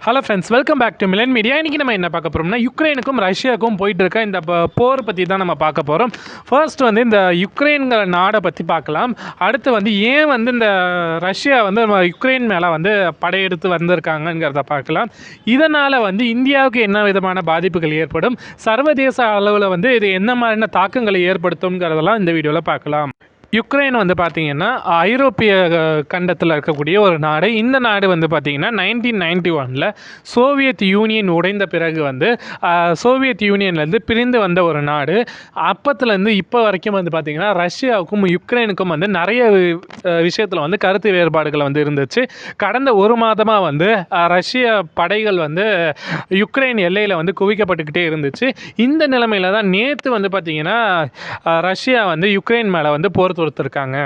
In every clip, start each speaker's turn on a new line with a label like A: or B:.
A: Hello friends, welcome back to Milan media. இன்றைக்கி நம்ம என்ன பார்க்க போகிறோம்னா, யுக்ரைனுக்கும் ரஷ்யாவுக்கும் போயிட்டு இருக்க இந்த போர் பற்றி தான் நம்ம பார்க்க போகிறோம். ஃபர்ஸ்ட் வந்து இந்த யுக்ரைன்கிற நாடை பற்றி பார்க்கலாம். அடுத்து வந்து ஏன் வந்து இந்த ரஷ்யா வந்து யுக்ரைன் மேலே வந்து படையெடுத்து வந்திருக்காங்கங்கிறத பார்க்கலாம். இதனால் வந்து இந்தியாவுக்கு என்ன விதமான பாதிப்புகள் ஏற்படும், சர்வதேச அளவில் வந்து இது என்ன மாதிரியான தாக்கங்களை ஏற்படுத்தும்ங்கிறதெல்லாம் இந்த வீடியோவில் பார்க்கலாம். யுக்ரைன் வந்து பார்த்திங்கன்னா ஐரோப்பிய கண்டத்தில் இருக்கக்கூடிய ஒரு நாடு. இந்த நாடு வந்து பார்த்திங்கன்னா 1991 சோவியத் யூனியன் உடைந்த பிறகு வந்து சோவியத் யூனியன்லேருந்து பிரிந்து வந்த ஒரு நாடு. அப்பத்துலேருந்து இப்போ வரைக்கும் வந்து பார்த்திங்கன்னா ரஷ்யாவுக்கும் யுக்ரைனுக்கும் வந்து நிறைய விஷயத்தில் வந்து கருத்து வேறுபாடுகள் வந்து இருந்துச்சு. கடந்த ஒரு மாதமாக வந்து ரஷ்ய படைகள் வந்து யுக்ரைன் எல்லையில் வந்து குவிக்கப்பட்டுக்கிட்டே இருந்துச்சு. இந்த நிலைமையில் தான் நேற்று வந்து பார்த்திங்கன்னா ரஷ்யா வந்து யுக்ரைன் மேலே வந்து போர் தொடுத்திருக்காங்க.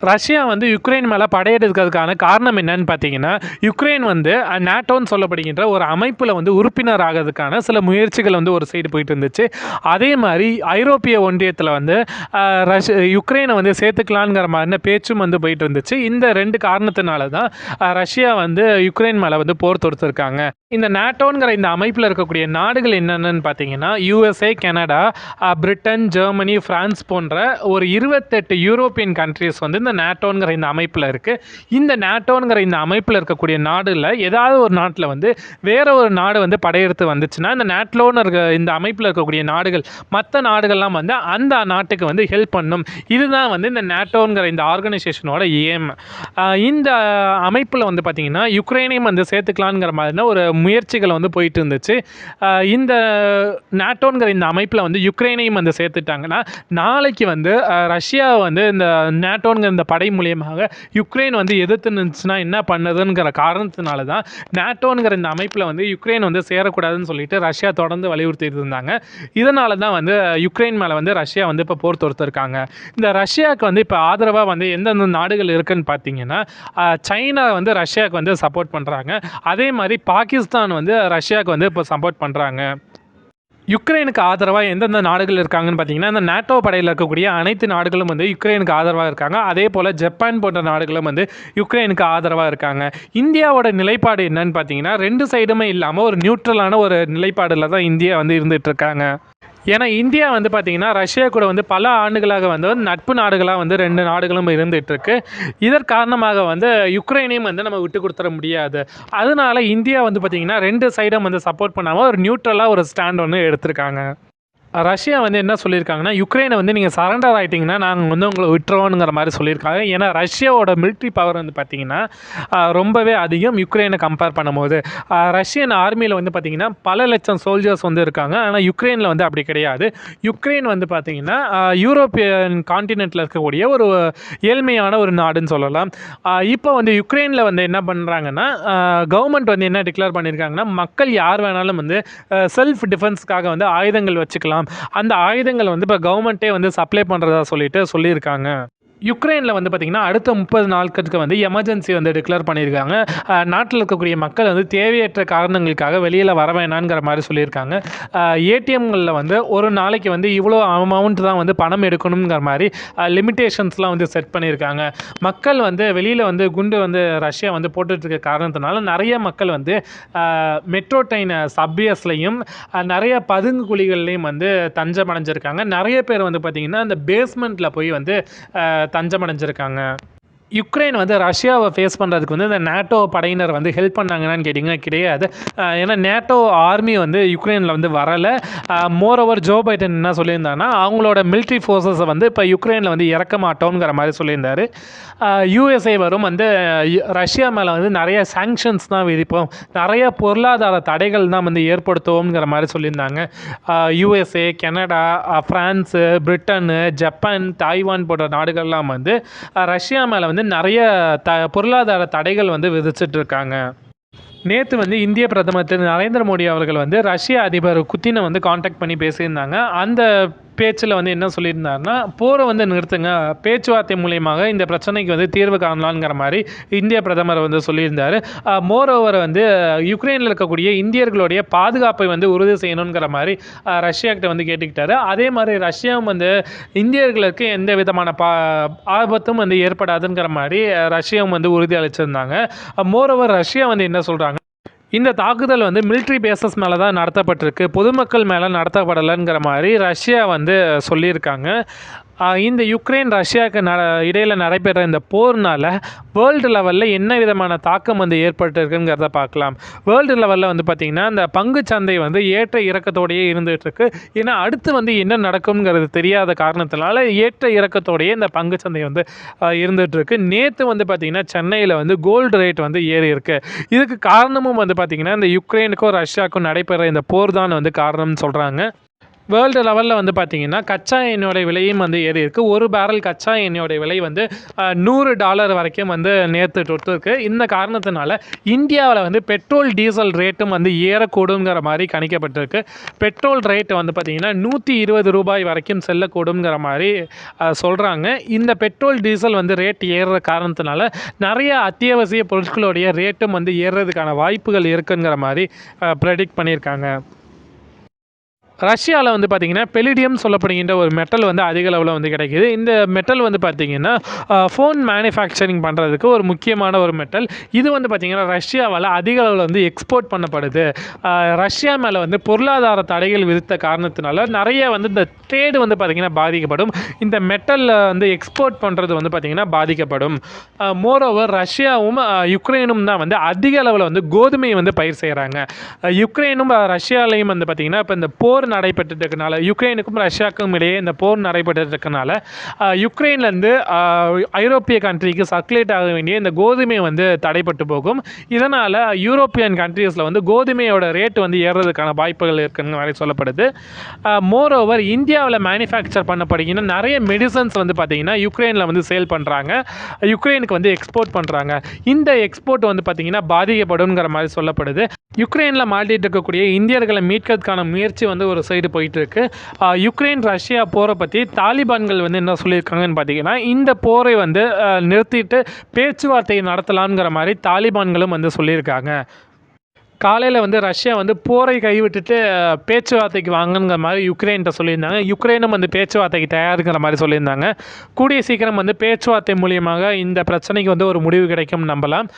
A: ரஷ்யா வந்து யுக்ரைன் மேலே படையெடுக்கிறதுக்கான காரணம் என்னன்னு பார்த்தீங்கன்னா, யுக்ரைன் வந்து நாட்டோன்னு சொல்லப்படுகின்ற ஒரு அமைப்பில் வந்து உறுப்பினர் ஆகிறதுக்கான சில முயற்சிகள் வந்து ஒரு சைடு போயிட்டு இருந்துச்சு. அதே மாதிரி ஐரோப்பிய ஒன்றியத்தில் வந்து யுக்ரைனை வந்து சேர்த்துக்கலாங்கிற மாதிரி பேச்சும் வந்து போயிட்டு இருந்துச்சு. இந்த ரெண்டு காரணத்தினால தான் ரஷ்யா வந்து யுக்ரைன் மேலே வந்து போர் தொடுத்திருக்காங்க. இந்த நாட்டோங்கிற இந்த அமைப்பில் இருக்கக்கூடிய நாடுகள் என்னென்னு பார்த்தீங்கன்னா, USA, Canada, Britain, Germany, France போன்ற ஒரு 28 யூரோப்பியன் கண்ட்ரிஸ் வந்து இந்த நாட்டோங்கிற இந்த அமைப்பில் இருக்குது. இந்த நாட்டோங்கிற இந்த அமைப்பில் இருக்கக்கூடிய நாடுல ஏதாவது ஒரு நாட்டில் வந்து வேற ஒரு நாடு வந்து படையெடுத்து வந்துச்சுன்னா, இந்த நாட்டோன்னு இருக்க இந்த அமைப்பில் இருக்கக்கூடிய நாடுகள் மற்ற நாடுகள்லாம் வந்து அந்த நாட்டுக்கு வந்து ஹெல்ப் பண்ணும். இதுதான் வந்து இந்த நாட்டோங்கிற இந்த ஆர்கனைசேஷனோட ஏம். இந்த அமைப்பில் வந்து பார்த்திங்கன்னா யுக்ரைனையும் வந்து சேர்த்துக்கலாங்கிற மாதிரினா ஒரு முயற்சிகள் வந்து போயிட்டு இருந்துச்சு. இந்த நாட்டோங்கிற இந்த அமைப்பில் வந்து யுக்ரைனையும் வந்து சேர்த்துட்டாங்கன்னா, நாளைக்கு வந்து ரஷ்யா வந்து இந்த நாட்டோங்கிற இந்த படை மூலியமாக யுக்ரைன் வந்து எதிர்த்து நின்றுச்சுன்னா என்ன பண்ணுதுங்கிற காரணத்தினால தான் நாட்டோங்கிற இந்த அமைப்பில் வந்து யுக்ரைன் வந்து சேரக்கூடாதுன்னு சொல்லிட்டு ரஷ்யா தொடர்ந்து வலியுறுத்திட்டு இருந்தாங்க. இதனால தான் வந்து யுக்ரைன் மேலே வந்து ரஷ்யா வந்து இப்போ போர் தொடுத்திருக்காங்க. இந்த ரஷ்யாவுக்கு வந்து இப்போ ஆதரவாக வந்து எந்தெந்த நாடுகள் இருக்குன்னு பார்த்தீங்கன்னா, சைனா வந்து ரஷ்யாவுக்கு வந்து சப்போர்ட் பண்ணுறாங்க. அதே மாதிரி பாகிஸ்தான் வந்து ரஷ்யாவுக்கு வந்து இப்போ சப்போர்ட் பண்ணுறாங்க. யுக்ரைனுக்கு ஆதரவாக எந்தெந்த நாடுகள் இருக்காங்கன்னு பார்த்தீங்கன்னா, இந்த நாட்டோ படையில் இருக்கக்கூடிய அனைத்து நாடுகளும் வந்து யுக்ரைனுக்கு ஆதரவாக இருக்காங்க. அதே போல் ஜப்பான் போன்ற நாடுகளும் வந்து யுக்ரைனுக்கு ஆதரவாக இருக்காங்க. இந்தியாவோட நிலைப்பாடு என்னன்னு பார்த்தீங்கன்னா, ரெண்டு சைடுமே இல்லாமல் ஒரு நியூட்ரலான ஒரு நிலைப்பாடில் தான் இந்தியா வந்து இருந்துகிட்டு இருக்காங்க. ஏன்னா இந்தியா வந்து பார்த்திங்கன்னா ரஷ்யா கூட வந்து பல ஆண்டுகளாக வந்து நட்பு நாடுகளாக வந்து ரெண்டு நாடுகளும் இருந்துகிட்ருக்கு. இதன் காரணமாக வந்து யுக்ரைனையும் வந்து நம்ம விட்டு கொடுத்துட முடியாது. அதனால இந்தியா வந்து பார்த்திங்கன்னா ரெண்டு சைடும் வந்து சப்போர்ட் பண்ணாமல் ஒரு நியூட்ரலாக ஒரு ஸ்டாண்ட் ஒன்று எடுத்திருக்காங்க. ரஷ்யா வந்து என்ன சொல்லியிருக்காங்கன்னா, யுக்ரைனை வந்து நீங்கள் சரண்டர் ஆகிட்டிங்கன்னா நாங்கள் வந்து உங்களை விட்டுருவோங்கிற மாதிரி சொல்லியிருக்காங்க. ஏன்னா ரஷ்யாவோட மிலிட்ரி பவர் வந்து பார்த்திங்கன்னா ரொம்பவே அதிகம் யுக்ரைனை கம்பேர் பண்ணும்போது. ரஷ்யன் ஆர்மியில் வந்து பார்த்திங்கன்னா பல லட்சம் சோல்ஜர்ஸ் வந்து இருக்காங்க. ஆனால் யுக்ரைனில் வந்து அப்படி கிடையாது. யுக்ரைன் வந்து பார்த்திங்கன்னா யூரோப்பியன் கான்டினென்ட்டில் இருக்கக்கூடிய ஒரு ஏழ்மையான ஒரு நாடுன்னு சொல்லலாம். இப்போ வந்து யுக்ரைனில் வந்து என்ன பண்ணுறாங்கன்னா, கவர்மெண்ட் வந்து என்ன டிக்ளேர் பண்ணியிருக்காங்கன்னா, மக்கள் யார் வேணாலும் வந்து செல்ஃப் டிஃபென்ஸ்க்காக வந்து ஆயுதங்கள் வச்சுக்கலாம். அந்த ஆயுதங்கள் வந்து இப்போ கவர்மெண்ட்டே வந்து சப்ளை பண்ணுறதா சொல்லியிருக்காங்க. யுக்ரைனில் வந்து பார்த்திங்கன்னா அடுத்த 30 நாட்களுக்கு வந்து எமர்ஜென்சி வந்து டிக்ளேர் பண்ணியிருக்காங்க. நாட்டில் இருக்கக்கூடிய மக்கள் வந்து தேவையற்ற காரணங்களுக்காக வெளியில் வர வேணாங்கிற மாதிரி சொல்லியிருக்காங்க. ஏடிஎம்களில் வந்து ஒரு நாளைக்கு வந்து இவ்வளோ அமௌண்ட் தான் வந்து பணம் எடுக்கணுங்கிற மாதிரி லிமிட்டேஷன்ஸ்லாம் வந்து செட் பண்ணியிருக்காங்க. மக்கள் வந்து வெளியில் வந்து குண்டு வந்து ரஷ்யா வந்து போட்டுட்ருக்க காரணத்தினால நிறைய மக்கள் வந்து மெட்ரோ ட்ரெயின் சப்வேஸ்லையும் நிறைய பதுங்கு குழிகள்லையும் வந்து தஞ்சம் அடைஞ்சிருக்காங்க. நிறைய பேர் வந்து பார்த்திங்கன்னா அந்த பேஸ்மெண்ட்டில் போய் வந்து தஞ்சம் அடைஞ்சிருக்காங்க. யுக்ரைன் வந்து ரஷ்யாவை ஃபேஸ் பண்ணுறதுக்கு வந்து இந்த நாட்டோ படையினர் வந்து ஹெல்ப் பண்ணாங்கன்னு கேட்டிங்கன்னா கிடையாது. ஏன்னா நேட்டோ ஆர்மி வந்து யுக்ரைனில் வந்து வரலை. மோரோவர் ஜோ பைடன் என்ன சொல்லியிருந்தாங்கன்னா, அவங்களோட மிலிட்ரி ஃபோர்ஸஸை வந்து இப்போ யுக்ரைனில் வந்து இறக்க மாட்டோங்கிற மாதிரி சொல்லியிருந்தார். யூஎஸ்ஏ வரும் வந்து ரஷ்யா மேலே வந்து நிறைய சாங்ஷன்ஸ் தான் விதிப்போம், நிறைய பொருளாதார தடைகள் தான் வந்து ஏற்படுத்துவோங்கிற மாதிரி சொல்லியிருந்தாங்க. USA, Canada, France, Britain, Japan, Taiwan போன்ற நாடுகள்லாம் வந்து ரஷ்யா மேலே வந்து நிறைய பொருளாதார தடைகள் வந்து விதிச்சிட்ருக்காங்க. நேற்று வந்து இந்திய பிரதமர் திரு நரேந்திர மோடி அவர்கள் வந்து ரஷ்ய அதிபர் புதினை வந்து காண்டாக்ட் பண்ணி பேசியிருந்தாங்க. அந்த பேச்சில் வந்து என்ன சொல்லியிருந்தாருன்னா, போரை வந்து நிறுத்துங்க, பேச்சுவார்த்தை மூலியமாக இந்த பிரச்சனைக்கு வந்து தீர்வு காணலாங்கிற மாதிரி இந்திய பிரதமர் வந்து சொல்லியிருந்தார். மோரோவர் வந்து யுக்ரைனில் இருக்கக்கூடிய இந்தியர்களுடைய பாதுகாப்பை வந்து உறுதி செய்யணுங்கிற மாதிரி ரஷ்யாக்கிட்ட வந்து கேட்டுக்கிட்டாரு. அதே மாதிரி ரஷ்யாவும் வந்து இந்தியர்களுக்கு எந்த விதமான ஆபத்தும் வந்து ஏற்படாதுங்கிற மாதிரி ரஷ்யாவும் வந்து உறுதி அளிச்சிருந்தாங்க. மோரோவர் ரஷ்யா வந்து என்ன சொல்கிறாங்க, இந்த தாக்குதல் வந்து மிலிட்ரி பேசஸ் மேலே தான் நடத்தப்பட்டிருக்கு, பொதுமக்கள் மேலே நடத்தப்படலைங்கிற மாதிரி ரஷ்யா வந்து சொல்லியிருக்காங்க. இந்த யுக்ரைன் ரஷ்யாவுக்கு இடையில் நடைபெற இந்த போர்னால் வேர்ல்டு லெவலில் என்ன விதமான தாக்கம் வந்து ஏற்பட்டுருக்குங்கிறத பார்க்கலாம். வேர்ல்டு லெவலில் வந்து பார்த்திங்கன்னா இந்த பங்குச்சந்தை வந்து ஏற்ற இறக்கத்தோடையே இருந்துகிட்ருக்கு. ஏன்னா அடுத்து வந்து என்ன நடக்கும்ங்கிறது தெரியாத காரணத்தினால ஏற்ற இறக்கத்தோடையே இந்த பங்குச்சந்தை வந்து இருந்துகிட்ருக்கு. நேற்று வந்து பார்த்திங்கன்னா சென்னையில் வந்து கோல்டு ரேட் வந்து ஏறி இருக்குது. இதுக்கு காரணமும் வந்து பார்த்திங்கன்னா இந்த யுக்ரைனுக்கும் ரஷ்யாவுக்கும் நடைபெற இந்த போர் தான் வந்து காரணம்னு சொல்கிறாங்க. வேர்ல்டு லெவலில் வந்து பார்த்திங்கன்னா கச்சா எண்ணெயோடைய விலையும் வந்து ஏறி இருக்குது. ஒரு பேரல் கச்சா எண்ணெயோடைய விலை வந்து $100 வரைக்கும் வந்து நேற்று தொட்டிருக்கு. இந்த காரணத்தினால இந்தியாவில் வந்து பெட்ரோல் டீசல் ரேட்டும் வந்து ஏறக்கூடுங்கிற மாதிரி கணிக்கப்பட்டிருக்கு. பெட்ரோல் ரேட் வந்து பார்த்திங்கன்னா $120 வரைக்கும் செல்லக்கூடுங்கிற மாதிரி சொல்கிறாங்க. இந்த பெட்ரோல் டீசல் வந்து ரேட் ஏறுற காரணத்தினால நிறைய அத்தியாவசிய பொருட்களுடைய ரேட்டும் வந்து ஏறுறதுக்கான வாய்ப்புகள் இருக்குங்கிற மாதிரி ப்ரெடிக்ட் பண்ணியிருக்காங்க. ரஷ்யாவில் வந்து பார்த்திங்கன்னா பெலிடியம் சொல்லப்படுகின்ற ஒரு மெட்டல் வந்து அதிக அளவில் வந்து கிடைக்கிது. இந்த மெட்டல் வந்து பார்த்திங்கன்னா ஃபோன் மேனுஃபேக்சரிங் பண்ணுறதுக்கு ஒரு முக்கியமான ஒரு மெட்டல். இது வந்து பார்த்திங்கன்னா ரஷ்யாவால் அதிக அளவில் வந்து எக்ஸ்போர்ட் பண்ணப்படுது. ரஷ்யா மேலே வந்து பொருளாதார தடைகள் விதித்த காரணத்தினால நிறைய வந்து இந்த ட்ரேடு வந்து பார்த்திங்கன்னா பாதிக்கப்படும். இந்த மெட்டலில் வந்து எக்ஸ்போர்ட் பண்ணுறது வந்து பார்த்திங்கன்னா பாதிக்கப்படும். மோரோவர் ரஷ்யாவும் யுக்ரைனும் தான் வந்து அதிக அளவில் வந்து கோதுமையை வந்து பயிர் செய்கிறாங்க. யுக்ரைனும் ரஷ்யாலையும் வந்து பார்த்திங்கன்னா இப்போ இந்த போர் நடைபெற்றதுனால யுக்ரைனுக்கும் ரஷ்யாவுக்கும் இடையே இந்த போர் நடைபெற்றதுனால யுக்ரைன்லேருந்து ஐரோப்பிய கண்ட்ரிக்கு சர்க்குலேட் ஆக வேண்டிய இந்த கோதுமை வந்து தடைப்பட்டு போகும். இதனால் யூரோப்பியன் கண்ட்ரீஸில் வந்து கோதுமையோட ரேட் வந்து ஏறுறதுக்கான வாய்ப்புகள் இருக்குன்னு மாதிரி சொல்லப்படுது. மோரோவர் இந்தியாவில் மேனுஃபேக்சர் பண்ணப்படுகின்ற நிறைய மெடிசன்ஸ் வந்து பார்த்திங்கன்னா யுக்ரைனில் வந்து சேல் பண்ணுறாங்க, யுக்ரைனுக்கு வந்து எக்ஸ்போர்ட் பண்ணுறாங்க. இந்த எக்ஸ்போர்ட் வந்து பார்த்திங்கன்னா பாதிக்கப்படுங்கிற மாதிரி சொல்லப்படுது. யுக்ரைனில் மாட்டிகிட்டு இருக்கக்கூடிய இந்தியர்களை மீட்கிறதுக்கான முயற்சி வந்து ஒரு சைடு போயிட்டு இருக்கு. யுக்ரைன் ரஷ்யா போரை பற்றி தாலிபான்கள் வந்து என்ன சொல்லியிருக்காங்கன்னு பார்த்தீங்கன்னா, இந்த போரை வந்து நிறுத்திட்டு பேச்சுவார்த்தை நடத்தலாம்ங்கிற மாதிரி தாலிபான்களும் வந்து சொல்லியிருக்காங்க. காலையில் வந்து ரஷ்யா வந்து போரை கைவிட்டுட்டு பேச்சுவார்த்தைக்கு வாங்குங்கிற மாதிரி யுக்ரைன்கிட்ட சொல்லியிருந்தாங்க. யுக்ரைனும் வந்து பேச்சுவார்த்தைக்கு தயாருங்கிற மாதிரி சொல்லியிருந்தாங்க. கூடிய சீக்கிரம் வந்து பேச்சுவார்த்தை மூலியமாக இந்த பிரச்சனைக்கு வந்து ஒரு முடிவு கிடைக்கும் நம்பலாம்.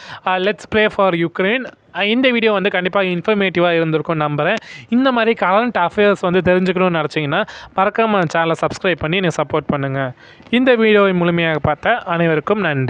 A: Let's pray for Ukraine. இந்த வீடியோ வந்து கண்டிப்பாக இன்ஃபர்மேட்டிவாக இருந்திருக்கும் நம்புகிறேன். இந்த மாதிரி கரண்ட் அஃபேர்ஸ் வந்து தெரிஞ்சுக்கணும்னு நினச்சிங்கன்னா மறக்காமல் சேனலை சப்ஸ்கிரைப் பண்ணி என்னை சப்போர்ட் பண்ணுங்கள். இந்த வீடியோவை முழுமையாக பார்த்த அனைவருக்கும் நன்றி.